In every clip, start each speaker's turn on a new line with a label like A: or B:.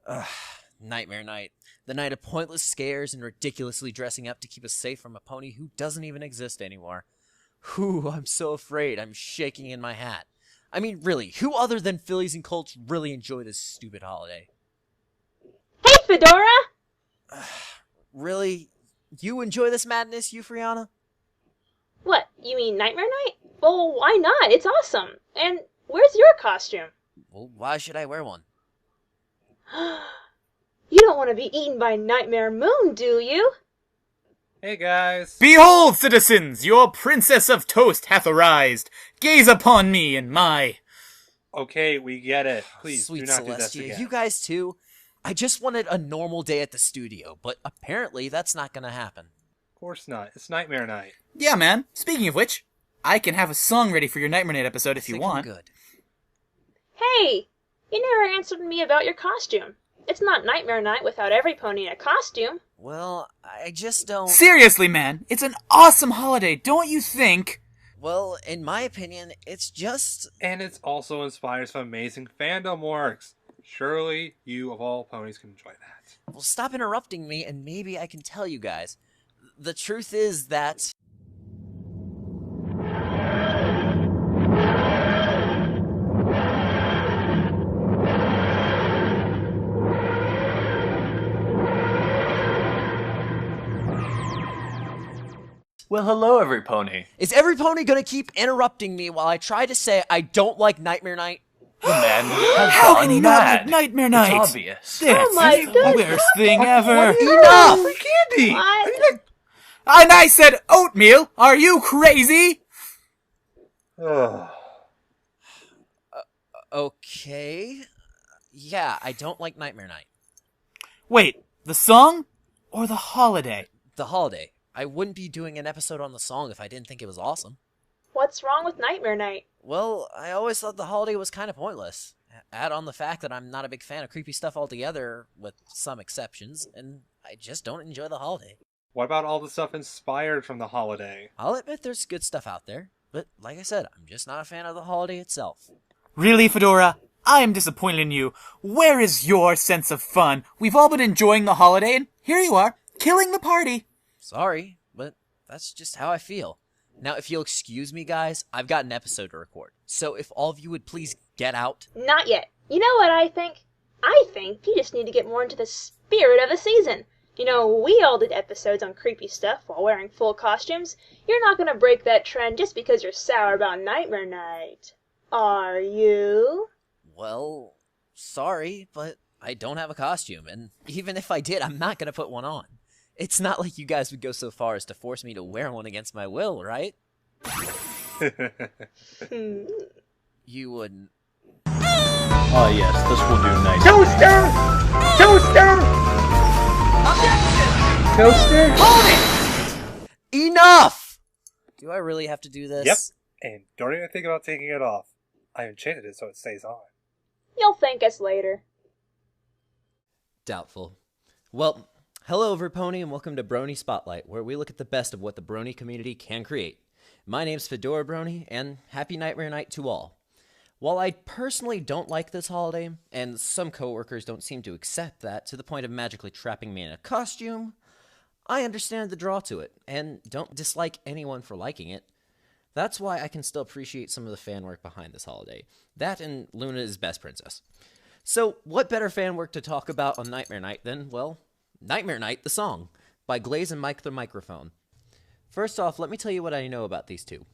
A: Ugh, Nightmare Night. The night of pointless scares and ridiculously dressing up to keep us safe from a pony who doesn't even exist anymore. Whew, I'm so afraid. I'm shaking in my hat. I mean, really, who other than Phillies and Colts really enjoy this stupid holiday?
B: Hey, Fedora!
A: Really? You enjoy this madness, Euphoriana?
B: What, you mean Nightmare Night? Well, why not? It's awesome. And where's your costume?
A: Well, why should I wear one?
B: You don't want to be eaten by Nightmare Moon, do you?
C: Hey guys!
D: Behold, citizens, your princess of toast hath arised. Gaze upon me and my...
C: Okay, we get it. Please,
A: Sweet
C: do not do this
A: Celestia,
C: again.
A: you guys too? I just wanted a normal day at the studio, but apparently that's not gonna happen.
C: Of course not. It's Nightmare Night.
D: Yeah, man. Speaking of which, I can have a song ready for your Nightmare Night episode if you
A: Think I'm
D: want.
A: good.
B: Hey, you never answered me about your costume. It's not Nightmare Night without every pony in a costume.
A: Well, I just don't...
D: Seriously, man. It's an awesome holiday, don't you think?
A: Well, in my opinion, it's just...
C: And it's also inspired some amazing fandom works. Surely you, of all ponies, can enjoy that.
A: Well, stop interrupting me and maybe I can tell you guys. The truth is that...
E: Well, hello, every pony.
A: Is every pony gonna keep interrupting me while I try to say I don't like Nightmare Night?
E: The man has
D: How
E: gone
D: can you not like
E: mad.
D: Nightmare Night?
E: It's obvious.
D: This
B: Oh my
D: is the
B: goodness.
D: worst thing ever.
A: Enough!
C: Free candy!
B: What?
D: And I said oatmeal. Are you crazy?
C: Ugh.
A: Okay... Yeah, I don't like Nightmare Night.
D: Wait, the song or the holiday?
A: The holiday. I wouldn't be doing an episode on the song if I didn't think it was awesome.
B: What's wrong with Nightmare Night?
A: Well, I always thought the holiday was kind of pointless. Add on the fact that I'm not a big fan of creepy stuff altogether, with some exceptions, and I just don't enjoy the holiday.
C: What about all the stuff inspired from the holiday?
A: I'll admit there's good stuff out there, but like I said, I'm just not a fan of the holiday itself.
D: Really, Fedora? I am disappointed in you. Where is your sense of fun? We've all been enjoying the holiday, and here you are, killing the party.
A: Sorry, but that's just how I feel. Now, if you'll excuse me, guys, I've got an episode to record. So if all of you would please get out.
B: Not yet. You know what I think? I think you just need to get more into the spirit of the season. You know, we all did episodes on creepy stuff while wearing full costumes. You're not gonna break that trend just because you're sour about Nightmare Night. Are you?
A: Well, sorry, but I don't have a costume, and even if I did, I'm not gonna put one on. It's not like you guys would go so far as to force me to wear one against my will, right? You wouldn't.
E: Oh, yes, this will do nice.
C: Toaster! Toaster!
E: Hold it!
A: Enough! Do I really have to do this?
C: Yep. And don't even think about taking it off. I enchanted it so it stays on.
B: You'll thank us later.
A: Doubtful. Well, hello, Everpony, and welcome to Brony Spotlight, where we look at the best of what the Brony community can create. My name's Fedora Brony, and happy Nightmare Night to all. While I personally don't like this holiday, and some coworkers don't seem to accept that to the point of magically trapping me in a costume, I understand the draw to it, and don't dislike anyone for liking it. That's why I can still appreciate some of the fan work behind this holiday. That and Luna is best princess. So, what better fan work to talk about on Nightmare Night than, well, Nightmare Night, the song, by Glaze and Mike the Microphone. First off, let me tell you what I know about these two.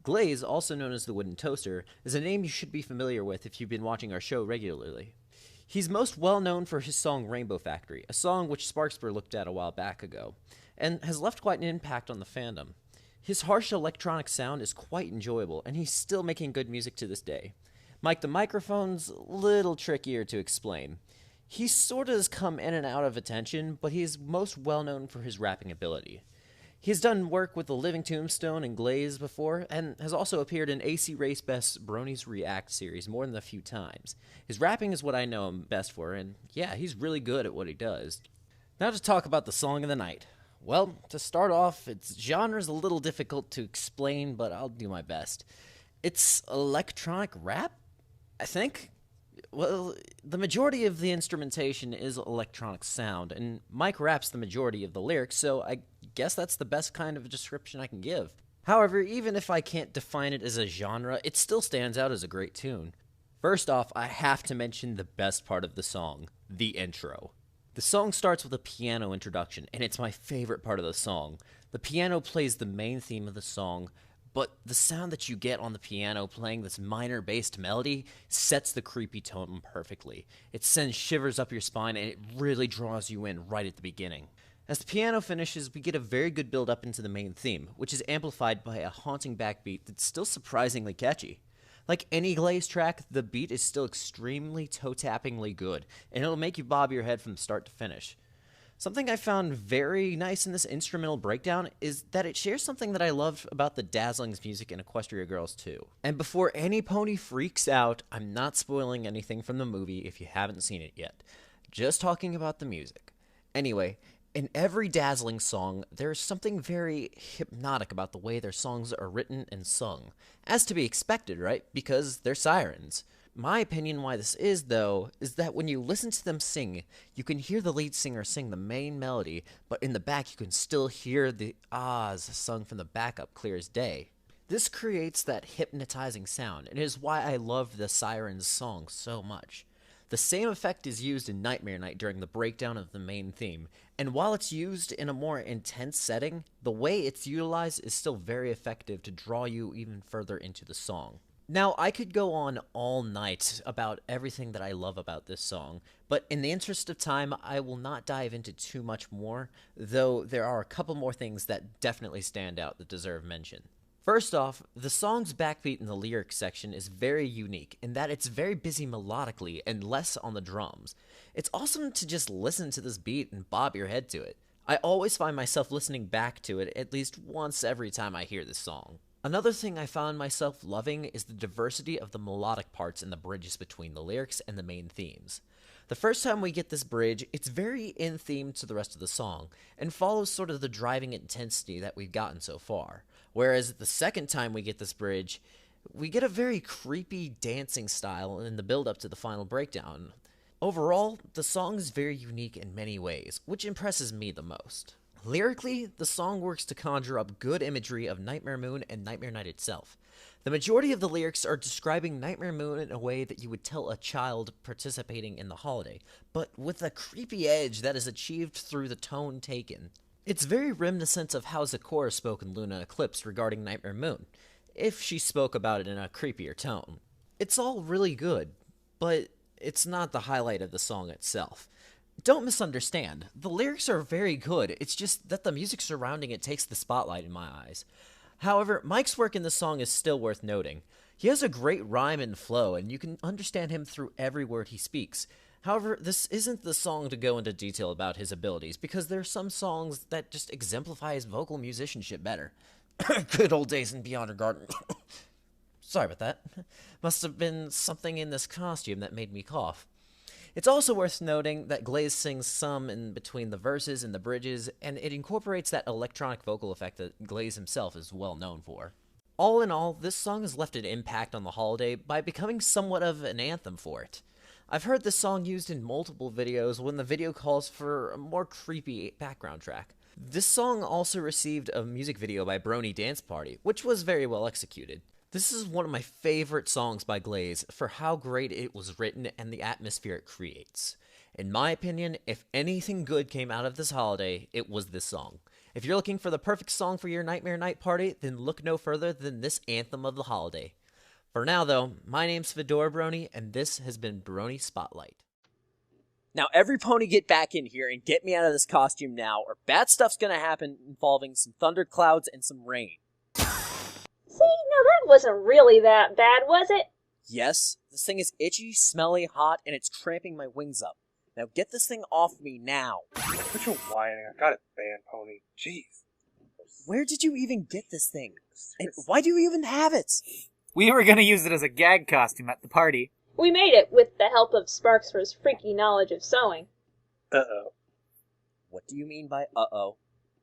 A: Glaze, also known as the Wooden Toaster, is a name you should be familiar with if you've been watching our show regularly. He's most well known for his song Rainbow Factory, a song which Sparksper looked at a while back ago, and has left quite an impact on the fandom. His harsh electronic sound is quite enjoyable, and he's still making good music to this day. Mike the Microphone's a little trickier to explain. He sort of has come in and out of attention, but he is most well known for his rapping ability. He's done work with the Living Tombstone and Glaze before, and has also appeared in AC Race Best's Brony's React series more than a few times. His rapping is what I know him best for, and yeah, he's really good at what he does. Now to talk about the song of the night. Well, to start off, its genre's a little difficult to explain, but I'll do my best. It's electronic rap, I think? Well, the majority of the instrumentation is electronic sound, and Mike raps the majority of the lyrics, so I guess that's the best kind of description I can give. However, even if I can't define it as a genre, it still stands out as a great tune. First off, I have to mention the best part of the song, the intro. The song starts with a piano introduction, and it's my favorite part of the song. The piano plays the main theme of the song, but the sound that you get on the piano playing this minor-based melody sets the creepy tone perfectly. It sends shivers up your spine, and it really draws you in right at the beginning. As the piano finishes, we get a very good build up into the main theme, which is amplified by a haunting backbeat that's still surprisingly catchy. Like any Glaze track, the beat is still extremely toe-tappingly good, and it'll make you bob your head from start to finish. Something I found very nice in this instrumental breakdown is that it shares something that I love about the Dazzling's music in Equestria Girls 2. And before any pony freaks out, I'm not spoiling anything from the movie if you haven't seen it yet. Just talking about the music. Anyway, in every Dazzling song, there's something very hypnotic about the way their songs are written and sung. As to be expected, right? Because they're sirens. My opinion why this is, though, is that when you listen to them sing, you can hear the lead singer sing the main melody, but in the back you can still hear the ahs sung from the backup clear as day. This creates that hypnotizing sound, and it is why I love the Sirens song so much. The same effect is used in Nightmare Night during the breakdown of the main theme, and while it's used in a more intense setting, the way it's utilized is still very effective to draw you even further into the song. Now, I could go on all night about everything that I love about this song, but in the interest of time, I will not dive into too much more, though there are a couple more things that definitely stand out that deserve mention. First off, the song's backbeat in the lyrics section is very unique in that it's very busy melodically and less on the drums. It's awesome to just listen to this beat and bob your head to it. I always find myself listening back to it at least once every time I hear this song. Another thing I found myself loving is the diversity of the melodic parts in the bridges between the lyrics and the main themes. The first time we get this bridge, it's very in theme to the rest of the song, and follows sort of the driving intensity that we've gotten so far. Whereas the second time we get this bridge, we get a very creepy dancing style in the build-up to the final breakdown. Overall, the song is very unique in many ways, which impresses me the most. Lyrically, the song works to conjure up good imagery of Nightmare Moon and Nightmare Night itself. The majority of the lyrics are describing Nightmare Moon in a way that you would tell a child participating in the holiday, but with a creepy edge that is achieved through the tone taken. It's very reminiscent of how Zecora spoke in Luna Eclipse regarding Nightmare Moon, if she spoke about it in a creepier tone. It's all really good, but it's not the highlight of the song itself. Don't misunderstand. The lyrics are very good, it's just that the music surrounding it takes the spotlight in my eyes. However, Mike's work in this song is still worth noting. He has a great rhyme and flow, and you can understand him through every word he speaks. However, this isn't the song to go into detail about his abilities, because there are some songs that just exemplify his vocal musicianship better. Good old days in Beyond Garden. Sorry about that. Must have been something in this costume that made me cough. It's also worth noting that Glaze sings some in between the verses and the bridges, and it incorporates that electronic vocal effect that Glaze himself is well known for. All in all, this song has left an impact on the holiday by becoming somewhat of an anthem for it. I've heard this song used in multiple videos when the video calls for a more creepy background track. This song also received a music video by Brony Dance Party, which was very well executed. This is one of my favorite songs by Glaze for how great it was written and the atmosphere it creates. In my opinion, if anything good came out of this holiday, it was this song. If you're looking for the perfect song for your Nightmare Night party, then look no further than this anthem of the holiday. For now, though, my name's Fedora Brony, and this has been Brony Spotlight. Now, every pony get back in here and get me out of this costume now, or bad stuff's gonna happen involving some thunderclouds and some rain.
B: See, now that wasn't really that bad, was it?
A: Yes, this thing is itchy, smelly, hot, and it's cramping my wings up. Now get this thing off me now.
C: Quit your whining. I got it banned, Pony. Jeez.
A: Where did you even get this thing? And why do you even have it?
D: We were gonna use it as a gag costume at the party.
B: We made it with the help of Sparks for his freaky knowledge of sewing.
C: Uh-oh.
A: What do you mean by uh-oh?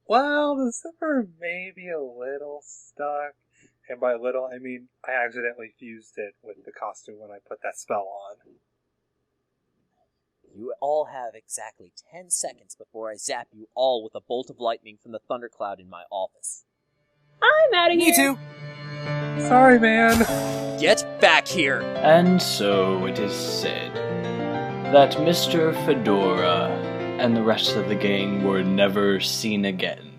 C: Well, the zipper may be a little stuck. And by little, I mean I accidentally fused it with the costume when I put that spell on.
A: You all have exactly 10 seconds before I zap you all with a bolt of lightning from the thundercloud in my office.
B: I'm out of here.
D: Me too.
C: Sorry, man.
A: Get back here!
E: And so it is said that Mr. Fedora and the rest of the gang were never seen again.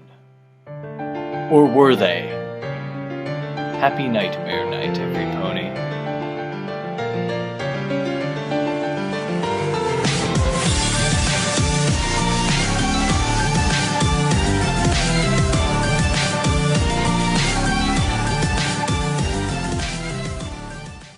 E: Or were they? Happy Nightmare Night, every pony.